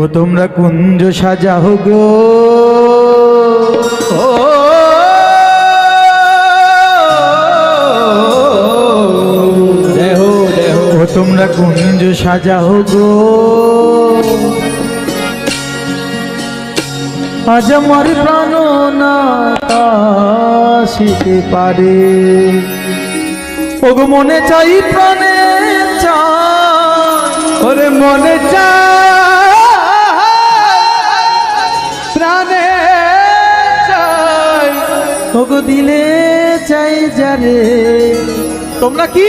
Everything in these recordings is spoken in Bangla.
ও তোমরা কুঞ্জ সাজাও গো, ও তোমরা কুঞ্জ সাজাও গো, আজ আমার প্রাণ না আসিতে পারে। ওগো মনে চাই প্রাণে চাই, ওরে মনে চাই প্রাণে চাই, ওগো দিলে চাই যারে। তোমরা কি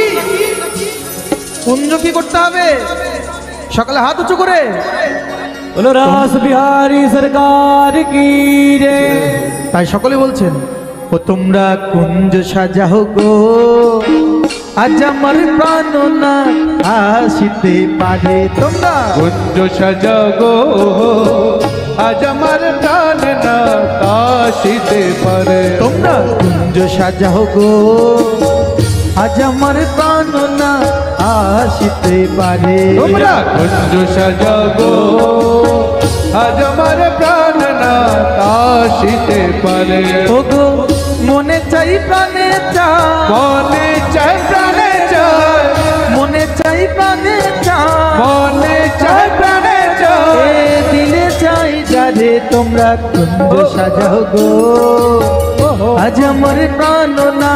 কুঞ্জ কি করতে হবে? সকালে হাত উঁচু করে बोलो रास बिहारी सरकार की रे। তাই সকলে বলছেন, ও তোমরা কুঞ্জ সাজাও গো, আজ আমার প্রাণ না আসিতে পারে। তোমরা কুঞ্জ সাজাও গো, আজ আমার প্রাণ না আসিতে পারে। তোমরা কুঞ্জ সাজাও গো, আজ আমার প্রাণ না আসিতে পারে। তোমরা কুঞ্জ সাজাও গো, আজ আমার প্রাণ না আসিতে পারে। ওগো মনে চাই প্রাণে চাই, মনে চাই প্রাণে চাই, মনে চাই প্রাণে চাই, মনে চাই প্রাণে চাই, এ দিলে চাই যারে। তোমরা কুঞ্জ সাজাও গো, আজ আমার প্রাণ না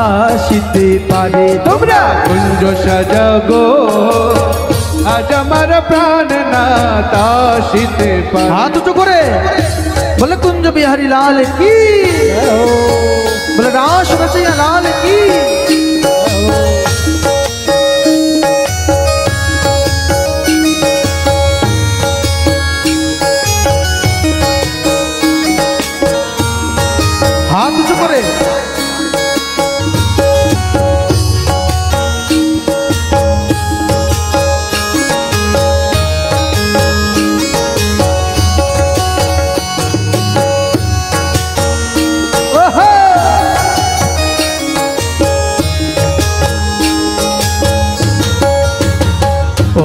আসিতে পারে। তোমরা কুঞ্জ সাজাও গো, আজ আমার প্রাণ না আসিতে পারে। হাত উঁচু করে বলে কুঞ্জ বিহারী লাল কি, বলে রাস রচইয়া লাল কি। হাত উঁচু করে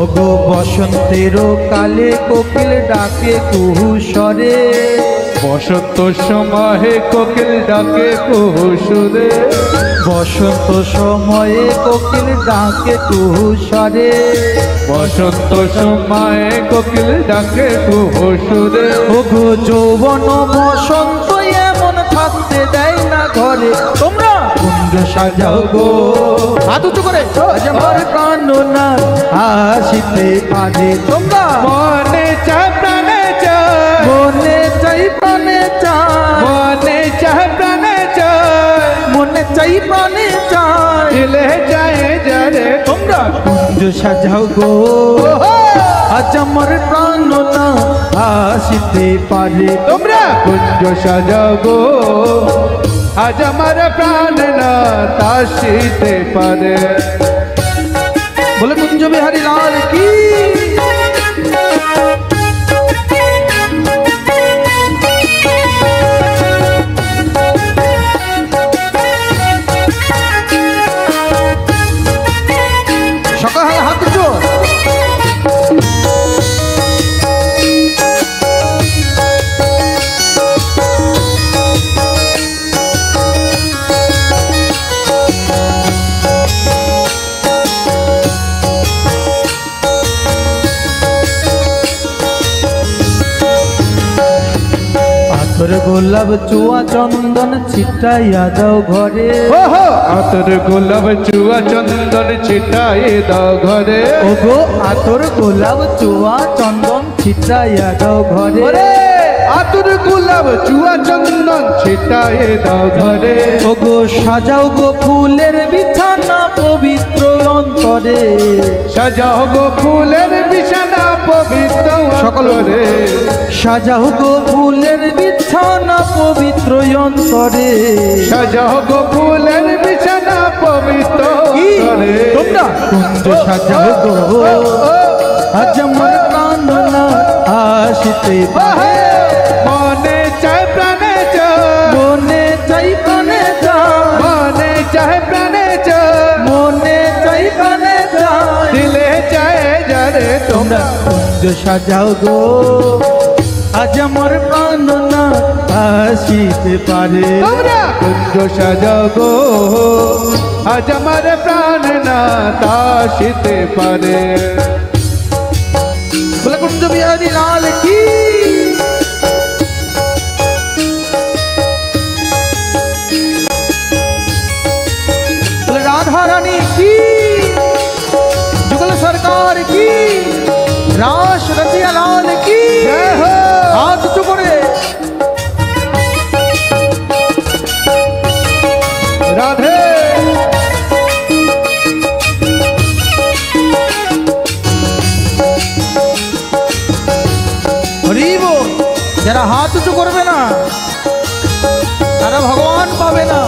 ওগো বসন্তের কালে কোকিল ডাকে কুহু স্বরে, বসন্ত সময়ে কোকিল ডাকে কুহু সুরে। বসন্ত সময়ে কোকিল ডাকে কুহু স্বরে, বসন্ত সময়ে কোকিল ডাকে কুহু সুরে। ওগো যৌবন বসন্ত এমন থাকতে দেয় না ঘরে। তোমরা কুঞ্জ সাজাও গো, হাত উঁচু করে, আজ আমার প্রাণ না আসিতে পারে। তোমরা মনে চায় প্রাণে চায়, মনে চাই প্রাণে চাই, মনে চায় প্রাণে চায়, মনে চাই প্রাণে চাই, দিলে যায় যারে। তোমরা কুঞ্জ সাজাও গো, আজ আমার প্রাণ না আসিতে পারে। তোমরা কুঞ্জ সাজাও গো, আজ আমার প্রাণ না আসিতে পারে। বলে কুঞ্জ বিহারী লাল কি। সকাল হাত উঁচু। আতর গোলাপ চুয়া চন্দন ছিটাইয়া দাও ঘরে, আতর গোলাপ চুয়া চন্দন ছিটাই দাও ঘরে। ওগো আতর গোলাপ চুয়া চন্দন ছিটাইয়া দাও ঘরে। আতর গোলাপ চুয়া চন্দন ছিটাই দাও ঘরে। ওগো সাজাও গো ফুলের বিছানা পবিত্র অন্তরে, সাজাও গো ফুলের বিছানা পবিত্র সকলে। সাজাও গো ফুলের বিছানা পবিত্র অন্তরে। সাজাও গো ফুলের বিছানা পবিত্র অন্তরে। তোমরা কুঞ্জ সাজাও গো, আজ আমার প্রাণ না আসিতে পারে। মনে চায় প্রাণে চায়, মনে চাই প্রাণে চাই, মনে চায় প্রাণে চায়, মনে চাই প্রাণে চাই, দিলে চায় যারে। তোমরা কুঞ্জ সাজাও গো আজ আমার প্রাণ না আসিতে পারে তোমরা কুঞ্জ সাজাও গো আজ আমার প্রাণ না আসিতে পারে বলে কুঞ্জ বিহারী লাল কি বলে রাধা রানী কি जुगल सरकार की रास रसिया लाल की जय हो। हाथ चुपड़े राधे हरिब जरा हाथ उঁচু করবে না তারা ভগবান পাবে না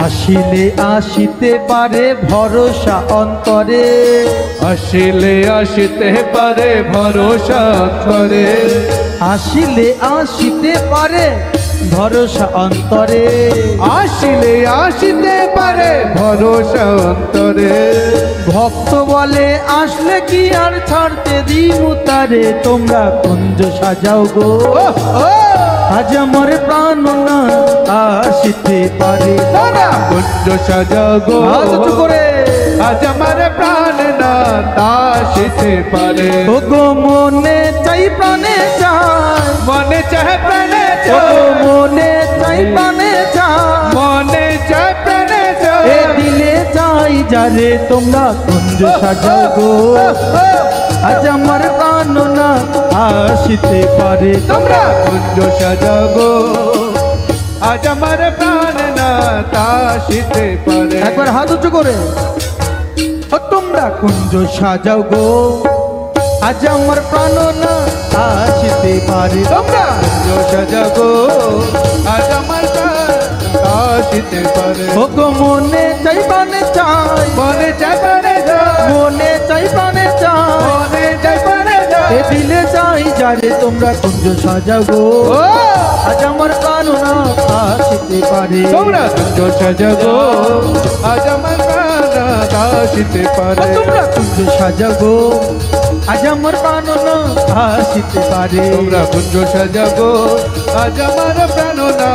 আসিলে আসিতে পারে ভরসা অন্তরে আসিলে আসিতে পারে ভরসা করে আসিলে আসিতে পারে ভরসা অন্তরে আসিলে আসিতে পারে ভরসা অন্তরে ভক্ত বলে আসলে কি আর ছাড়তে দিমু তারে তোমরা কুঞ্জ সাজাও গো আজ আমার প্রাণ না আসিতে পারে তোমরা কুঞ্জ সাজাও গো হাত উঁচু করে আজ আমার প্রাণ না আসিতে পারে ও গো মনে চাই প্রাণে চাই মনে চাহে প্রাণে ও চায় গো মনে চাই প্রাণে চাই মনে চায় প্রাণে এ চায় দিলে চাই যারে তোমরা কুঞ্জ সাজাও গো আজ আমার প্রাণ না আসিতে পারে তোমরা কুঞ্জ সাজাও গো আজ আমার প্রাণ না আসিতে পারে একবার হাত উঁচু করে ও তোমরা কুঞ্জ সাজাও গো আজ আমার প্রাণ না আসিতে পারে তোমরা কুঞ্জ সাজাও গো আজ আমার প্রাণ আসিতে পারে ও গো মনে চাই প্রাণে চাই মনে চায় প্রাণে চায় মনে চাই প্রাণে চাই মনে চায় প্রাণে এ চায় দিলে চাই যারে তোমরা কুঞ্জ সাজাও গো ও আজ আমার প্রাণ না আসিতে পারে তোমরা কুঞ্জ সাজাও গো আজ আমার প্রাণ আসিতে ও পারে তোমরা কুঞ্জ সাজাও গো আজ আমার প্রাণ না আসিতে পারে তোমরা কুঞ্জ সাজাও গো আজ আমার প্রাণ না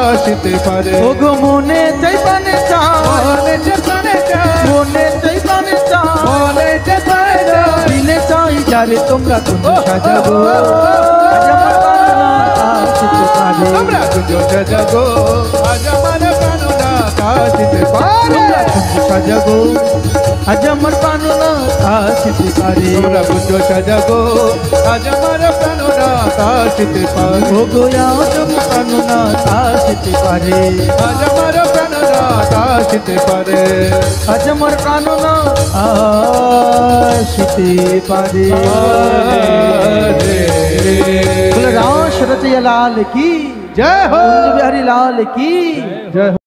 আসিতে পারে ও গো মনে চাই প্রাণে চাই মনে চায় প্রাণে চায় মনে চাই প্রাণে চাই মনে চায় প্রাণে চায় দিলে চাই যারে তোমরা কুঞ্জ সাজাও গো আজ আমার প্রাণ না আসিতে পারে তোমরা কুঞ্জ সাজাও গো আজ আমার প্রাণ না আসিতে পারে তোমরা কুঞ্জ সাজাও গো আজ আমার প্রাণ না আসিতে পারে তোমরা কুঞ্জ সাজাও গো আজ আমার প্রাণ না আসিতে পারে ও গো আজ আমার প্রাণ না আসিতে পারে আজ আমার প্রাণ না আসিতে পারে আজ আমার প্রাণ না আসিতে পারে বলে রাস রচিয়া লাল কি জয় হো কুঞ্জ বিহারী লাল কি জয়